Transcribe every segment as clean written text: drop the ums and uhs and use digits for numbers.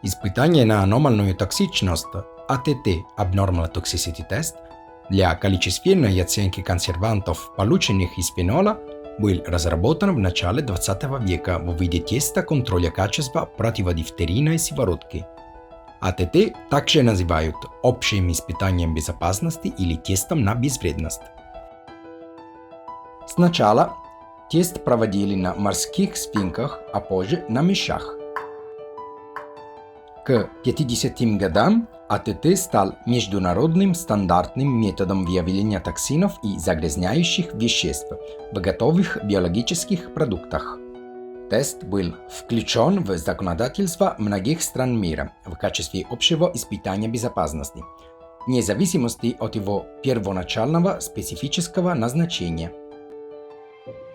Испытание на аномальную токсичность АТТ Abnormal Toxicity Test для количественной оценки консервантов, полученных из фенола, был разработан в начале 20 века в виде теста контроля качества противодифтерийной сыворотки. АТТ также называют общим испытанием безопасности или тестом на безвредность. Сначала тест проводили на морских свинках, а позже на мышах. К 50-м годам АТТ стал международным стандартным методом выявления токсинов и загрязняющих веществ в готовых биологических продуктах. Тест был включен в законодательство многих стран мира в качестве общего испытания безопасности, вне зависимости от его первоначального специфического назначения.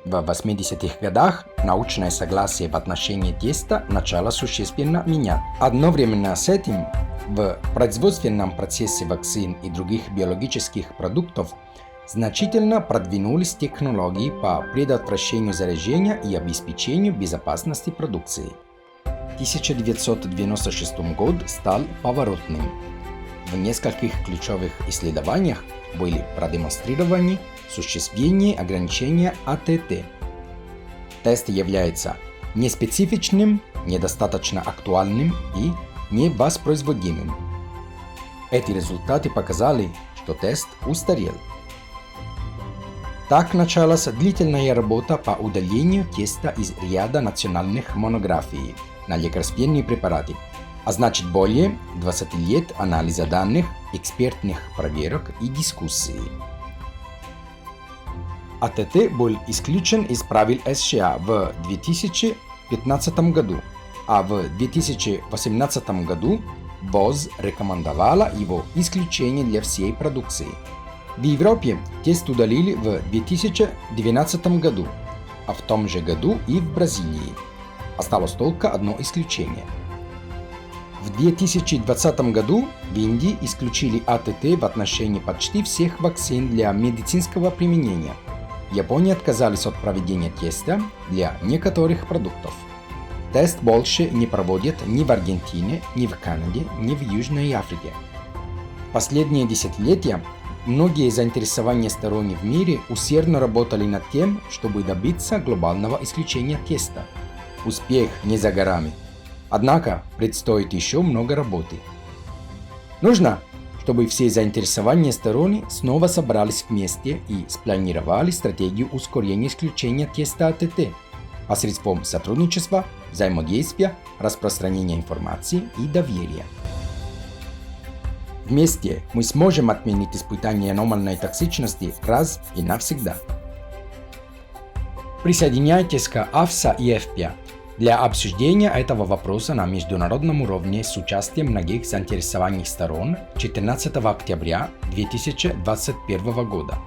В 80-х годах научное согласие в отношении теста начало существенно менять. Одновременно с этим в производственном процессе вакцин и других биологических продуктов значительно продвинулись технологии по предотвращению заражения и обеспечению безопасности продукции. 1996 год стал поворотным. В нескольких ключевых исследованиях были продемонстрированы существенные ограничения АТТ. Тест является неспецифичным, недостаточно актуальным и невоспроизводимым. Эти результаты показали, что тест устарел. Так началась длительная работа по удалению теста из ряда национальных монографий на лекарственные препараты, а значит более 20 лет анализа данных, экспертных проверок и дискуссий. АТТ был исключен из правил США в 2015 году, а в 2018 году ВОЗ рекомендовала его исключение для всей продукции. В Европе тест удалили в 2012 году, а в том же году и в Бразилии. Осталось только одно исключение. В 2020 году в Индии исключили АТТ в отношении почти всех вакцин для медицинского применения. В Японии отказались от проведения теста для некоторых продуктов. Тест больше не проводят ни в Аргентине, ни в Канаде, ни в Южной Африке. В последние десятилетия многие заинтересованные стороны в мире усердно работали над тем, чтобы добиться глобального исключения теста. Успех не за горами. Однако предстоит еще много работы. Нужно, чтобы все заинтересованные стороны снова собрались вместе и спланировали стратегию ускорения исключения теста АТТ посредством сотрудничества, взаимодействия, распространения информации и доверия. Вместе мы сможем отменить испытание аномальной токсичности раз и навсегда. Присоединяйтесь к АФСА и ФПА для обсуждения этого вопроса на международном уровне с участием многих заинтересованных сторон 14 октября 2021 года.